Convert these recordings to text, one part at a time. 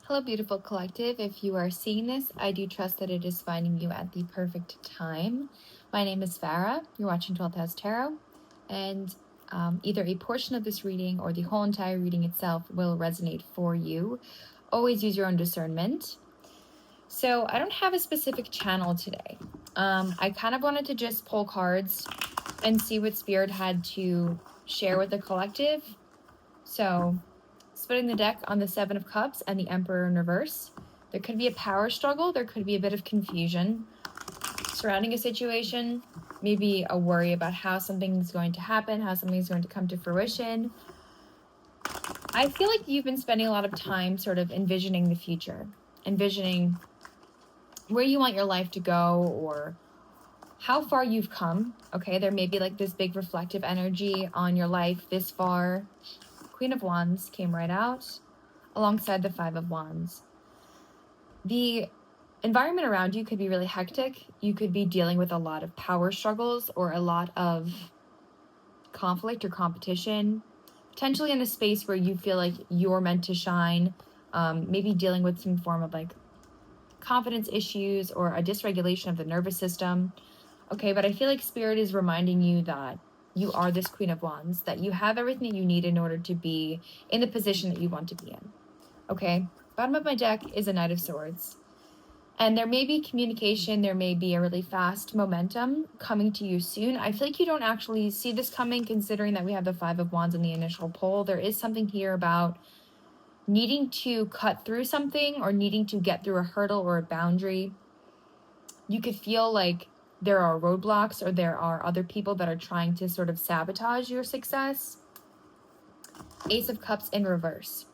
Hello, beautiful collective. If you are seeing this, I do trust that it is finding you at the perfect time. My name is Farrah. You're watching 12th House Tarot, and either a portion of this reading or the whole entire reading itself will resonate for you. Always use your own discernment. So I don't have a specific channel today. I kind of wanted to just pull cards and see what Spirit had to share with the collective. So splitting the deck on the Seven of Cups and the Emperor in reverse. There could be a power struggle. There could be a bit of confusion surrounding a situation. Maybe a worry about how something's going to happen, how something's going to come to fruition. I feel like you've been spending a lot of time sort of envisioning the future, envisioning where you want your life to go or how far you've come. Okay, there may be like this big reflective energy on your life this far. Queen of Wands came right out alongside the Five of Wands. The environment around you could be really hectic. You could be dealing with a lot of power struggles or a lot of conflict or competition, potentially in a space where you feel like you're meant to shine, maybe dealing with some form of like confidence issues or a dysregulation of the nervous system. Okay, but I feel like Spirit is reminding you that you are this Queen of Wands, that you have everything you need in order to be in the position that you want to be in. Okay, bottom of my deck is a Knight of Swords. And there may be communication, there may be a really fast momentum coming to you soon. I feel like you don't actually see this coming, considering that we have the Five of Wands in the initial poll. There is something here about needing to cut through something or needing to get through a hurdle or a boundary. You could feel like there are roadblocks or there are other people that are trying to sort of sabotage your success. Ace of Cups in reverse.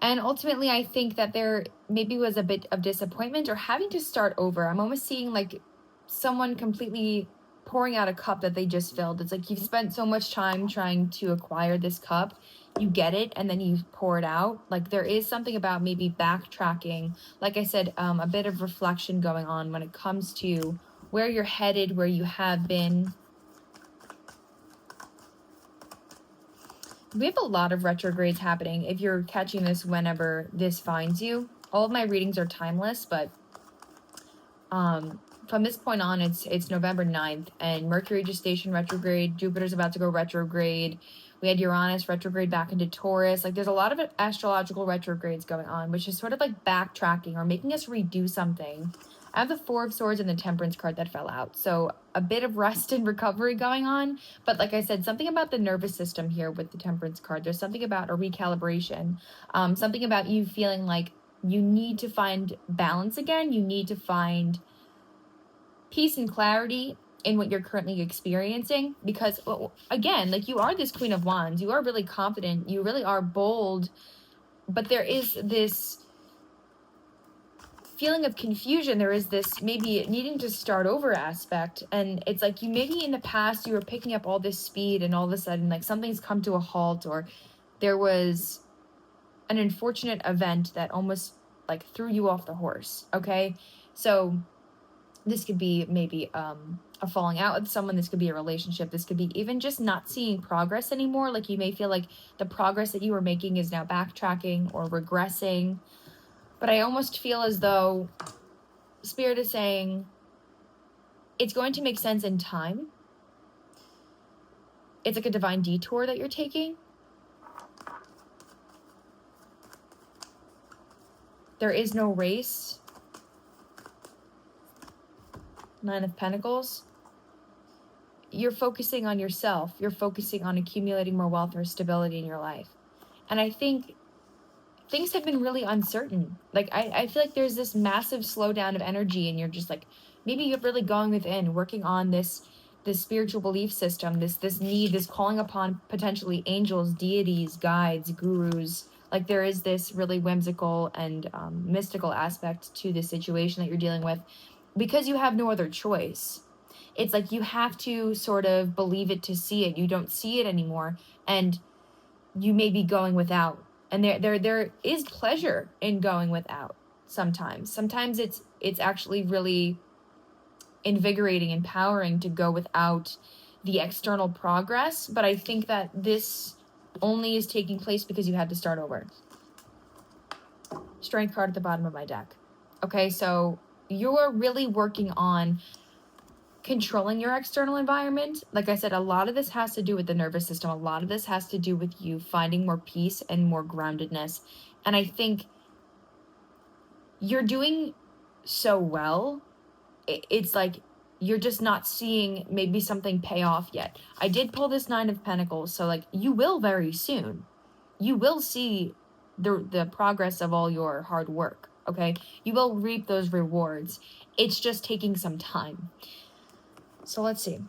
And ultimately, I think that there maybe was a bit of disappointment or having to start over. I'm almost seeing like someone completely pouring out a cup that they just filled. It's like you've spent so much time trying to acquire this cup. You get it, and then you pour it out. Like there is something about maybe backtracking. Like I said, a bit of reflection going on when it comes to where you're headed, where you have been. We have a lot of retrogrades happening. If you're catching this whenever this finds you, all of my readings are timeless, but from this point on, it's November 9th, and Mercury gestation retrograde, Jupiter's about to go retrograde. We had Uranus retrograde back into Taurus. Like there's a lot of astrological retrogrades going on, which is sort of like backtracking or making us redo something. I have the Four of Swords and the Temperance card that fell out. So a bit of rest and recovery going on. But like I said, something about the nervous system here with the Temperance card. There's something about a recalibration. Something about you feeling like you need to find balance again. You need to find peace and clarity in what you're currently experiencing. Because, well, again, like you are this Queen of Wands. You are really confident. You really are bold. But there is this feeling of confusion. There is this maybe needing to start over aspect, and it's like you maybe in the past you were picking up all this speed and all of a sudden like something's come to a halt, or there was an unfortunate event that almost like threw you off the horse. Okay, so this could be maybe a falling out with someone. This could be a relationship. This could be even just not seeing progress anymore. Like you may feel like the progress that you were making is now backtracking or regressing. But I almost feel as though Spirit is saying it's going to make sense in time. It's like a divine detour that you're taking. There is no race. Nine of Pentacles. You're focusing on yourself. You're focusing on accumulating more wealth or stability in your life. And I think things have been really uncertain. Like I feel like there's this massive slowdown of energy, and you're just like, maybe you're really going within, working on this spiritual belief system, this need, this calling upon potentially angels, deities, guides, gurus. Like there is this really whimsical and mystical aspect to this situation that you're dealing with, because you have no other choice. It's like you have to sort of believe it to see it. You don't see it anymore, and you may be going without. And there is pleasure in going without sometimes. Sometimes it's actually really invigorating, empowering to go without the external progress. But I think that this only is taking place because you had to start over. Strength card at the bottom of my deck. Okay, so you're really working on controlling your external environment. Like I said, a lot of this has to do with the nervous system. A lot of this has to do with you finding more peace and more groundedness. And I think you're doing so well. It's like you're just not seeing maybe something pay off yet. I did pull this 9 of Pentacles, so like you will very soon. You will see the progress of all your hard work, okay? You will reap those rewards. It's just taking some time. So let's see.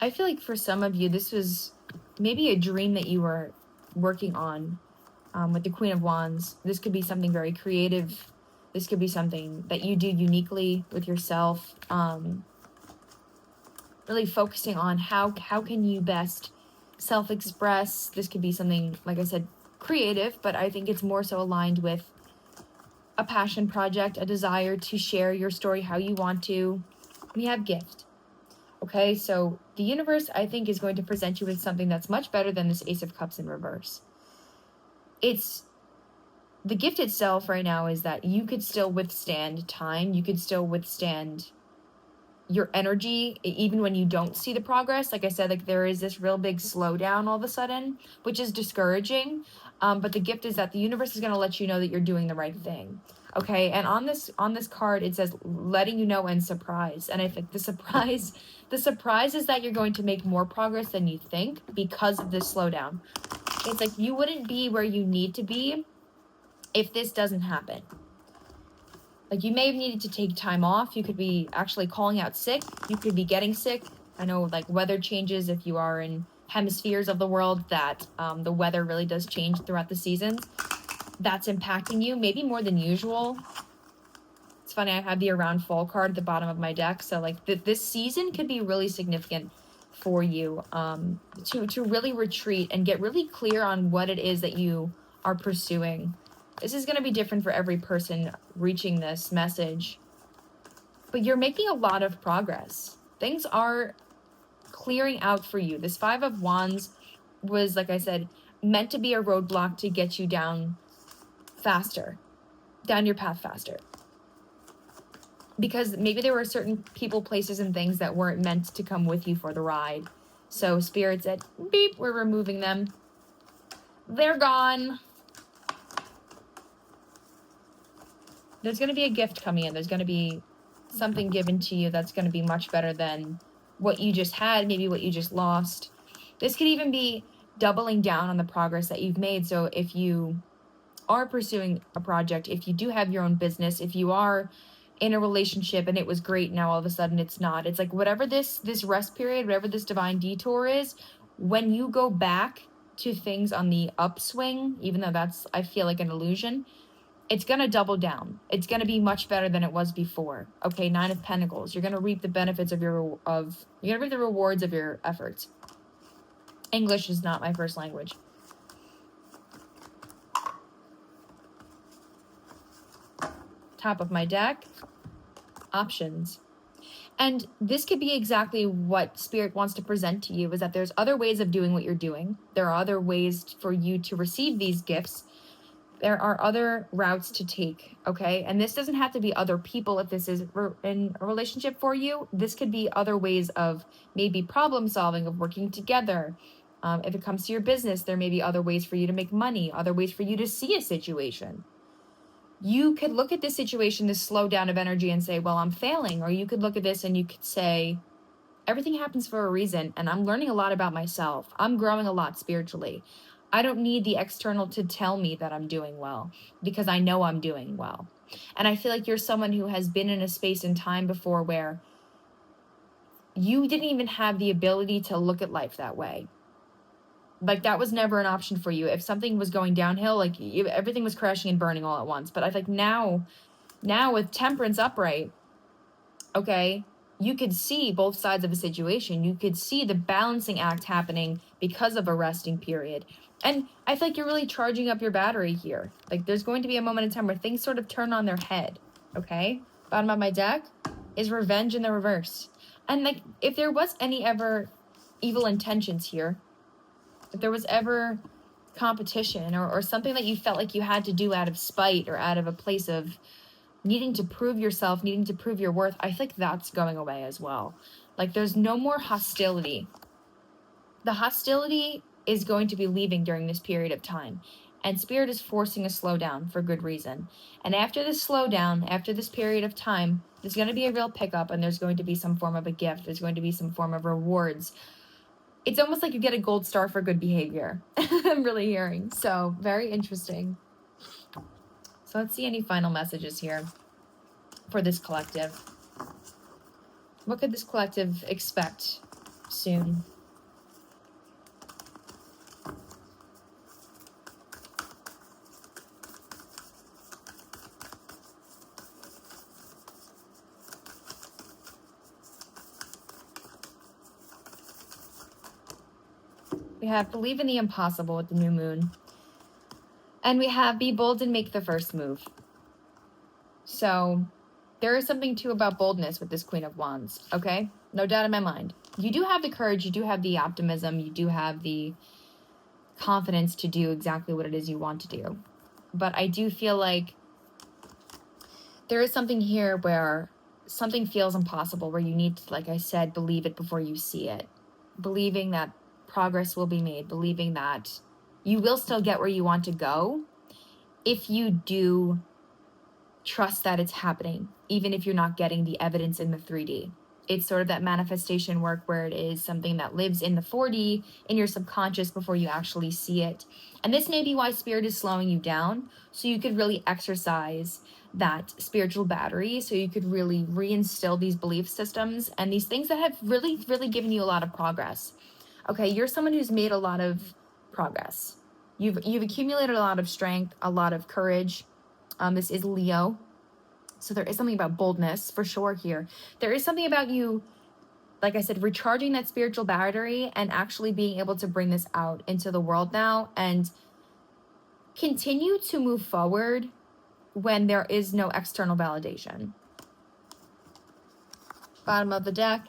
I feel like for some of you, this was maybe a dream that you were working on with the Queen of Wands. This could be something very creative. This could be something that you do uniquely with yourself. Really focusing on how can you best self-express. This could be something, like I said, creative, but I think it's more so aligned with a passion project, a desire to share your story how you want to. We have gift. Okay, so the universe, I think, is going to present you with something that's much better than this Ace of Cups in reverse. It's the gift itself right now is that you could still withstand time. You could still withstand your energy, even when you don't see the progress. Like I said, like there is this real big slowdown all of a sudden, which is discouraging. But the gift is that the universe is going to let you know that you're doing the right thing. Okay, and on this card, it says letting you know and surprise. And I think the surprise is that you're going to make more progress than you think because of this slowdown. It's like you wouldn't be where you need to be if this doesn't happen. Like you may have needed to take time off. You could be actually calling out sick. You could be getting sick. I know like weather changes if you are in hemispheres of the world that the weather really does change throughout the seasons. That's impacting you maybe more than usual. It's funny, I have the around fall card at the bottom of my deck. So like this season could be really significant for you to really retreat and get really clear on what it is that you are pursuing. This is going to be different for every person reaching this message. But you're making a lot of progress. Things are clearing out for you. This 5 of Wands was, like I said, meant to be a roadblock to get you down faster, down your path faster. Because maybe there were certain people, places, and things that weren't meant to come with you for the ride. So Spirit said, beep, we're removing them. They're gone. There's going to be a gift coming in. There's going to be something given to you that's going to be much better than what you just had, maybe what you just lost. This could even be doubling down on the progress that you've made. So if you are pursuing a project, if you do have your own business, if you are in a relationship and it was great, now all of a sudden it's not. It's like whatever this rest period, whatever this divine detour is, when you go back to things on the upswing, even though that's, I feel like, an illusion, it's going to double down. It's going to be much better than it was before. Okay, 9 of Pentacles. You're going to reap the benefits of you're going to reap the rewards of your efforts. English is not my first language. Top of my deck, options. And this could be exactly what Spirit wants to present to you, is that there's other ways of doing what you're doing. There are other ways for you to receive these gifts. There are other routes to take, okay? And this doesn't have to be other people if this is in a relationship for you. This could be other ways of maybe problem solving, of working together. If it comes to your business, there may be other ways for you to make money, other ways for you to see a situation. You could look at this situation, this slowdown of energy, and say, well, I'm failing. Or you could look at this and you could say, everything happens for a reason, and I'm learning a lot about myself. I'm growing a lot spiritually. I don't need the external to tell me that I'm doing well, because I know I'm doing well. And I feel like you're someone who has been in a space and time before where you didn't even have the ability to look at life that way. Like that was never an option for you. If something was going downhill, like everything was crashing and burning all at once. But I think now with Temperance upright, okay, you could see both sides of a situation. You could see the balancing act happening because of a resting period. And I feel like you're really charging up your battery here. Like there's going to be a moment in time where things sort of turn on their head, okay? Bottom of my deck is Revenge in the reverse. And like, if there was any ever evil intentions here, if there was ever competition or something that you felt like you had to do out of spite or out of a place of needing to prove yourself, needing to prove your worth, I think that's going away as well. Like, there's no more hostility. The hostility is going to be leaving during this period of time. And Spirit is forcing a slowdown for good reason. And after this slowdown, after this period of time, there's going to be a real pickup, and there's going to be some form of a gift. There's going to be some form of rewards. It's almost like you get a gold star for good behavior. I'm really hearing. So very interesting. So let's see any final messages here for this collective. What could this collective expect soon? We have believe in the impossible with the new moon. And we have be bold and make the first move. So there is something too about boldness with this Queen of Wands, okay? No doubt in my mind. You do have the courage, you do have the optimism, you do have the confidence to do exactly what it is you want to do. But I do feel like there is something here where something feels impossible, where you need to, like I said, believe it before you see it. Believing that progress will be made, believing that you will still get where you want to go if you do trust that it's happening, even if you're not getting the evidence in the 3D. It's sort of that manifestation work where it is something that lives in the 4D, in your subconscious, before you actually see it. And this may be why Spirit is slowing you down, so you could really exercise that spiritual battery, so you could really reinstill these belief systems and these things that have really, really given you a lot of progress. Okay, you're someone who's made a lot of progress. You've accumulated a lot of strength, a lot of courage. This is Leo. So there is something about boldness for sure here. There is something about you, like I said, recharging that spiritual battery and actually being able to bring this out into the world now and continue to move forward when there is no external validation. Bottom of the deck,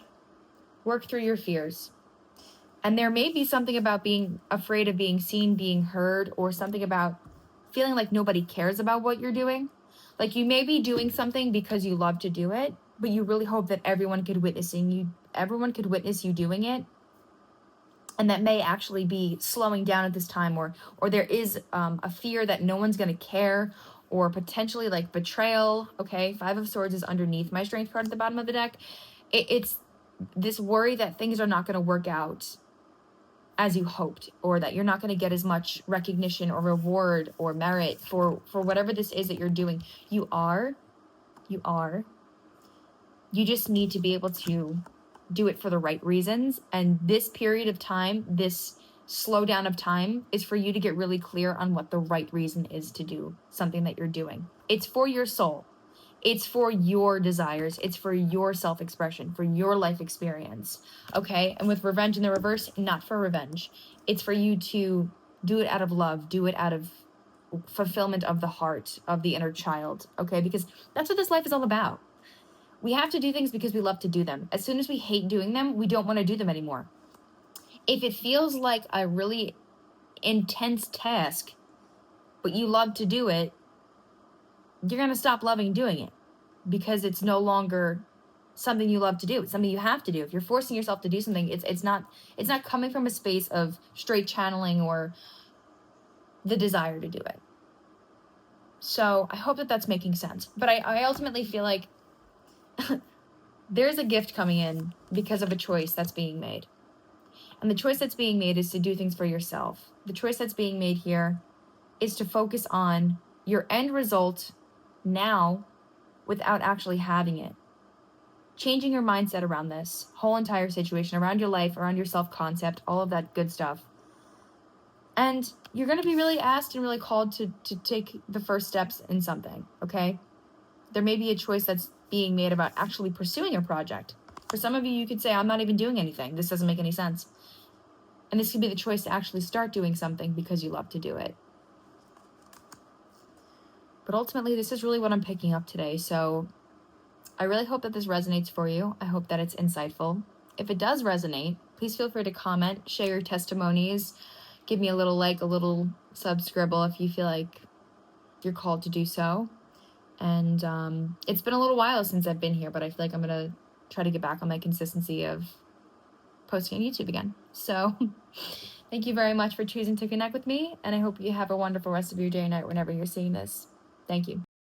work through your fears. And there may be something about being afraid of being seen, being heard, or something about feeling like nobody cares about what you're doing. Like you may be doing something because you love to do it, but you really hope that everyone could witness you doing it. And that may actually be slowing down at this time, or there is a fear that no one's going to care, or potentially like betrayal. Okay, 5 of Swords is underneath my Strength card at the bottom of the deck. It's this worry that things are not going to work out as you hoped, or that you're not going to get as much recognition or reward or merit for whatever this is that you're doing. You just need to be able to do it for the right reasons. And this period of time, this slowdown of time, is for you to get really clear on what the right reason is to do something that you're doing. It's for your soul. It's for your desires. It's for your self-expression, for your life experience. Okay? And with revenge in the reverse, not for revenge. It's for you to do it out of love, do it out of fulfillment of the heart, of the inner child. Okay? Because that's what this life is all about. We have to do things because we love to do them. As soon as we hate doing them, we don't want to do them anymore. If it feels like a really intense task, but you love to do it, you're going to stop loving doing it because it's no longer something you love to do. It's something you have to do. If you're forcing yourself to do something, it's not coming from a space of straight channeling or the desire to do it. So I hope that that's making sense. But I ultimately feel like there's a gift coming in because of a choice that's being made. And the choice that's being made is to do things for yourself. The choice that's being made here is to focus on your end result now without actually having it. Changing your mindset around this whole entire situation, around your life, around your self-concept, all of that good stuff. And you're going to be really asked and really called to take the first steps in something, okay? There may be a choice that's being made about actually pursuing a project. For some of you, you could say, I'm not even doing anything. This doesn't make any sense. And this could be the choice to actually start doing something because you love to do it. But ultimately, this is really what I'm picking up today. So I really hope that this resonates for you. I hope that it's insightful. If it does resonate, please feel free to comment, share your testimonies, give me a little like, a little subscribble if you feel like you're called to do so. And it's been a little while since I've been here, but I feel like I'm going to try to get back on my consistency of posting on YouTube again. So thank you very much for choosing to connect with me, and I hope you have a wonderful rest of your day or night whenever you're seeing this. Thank you.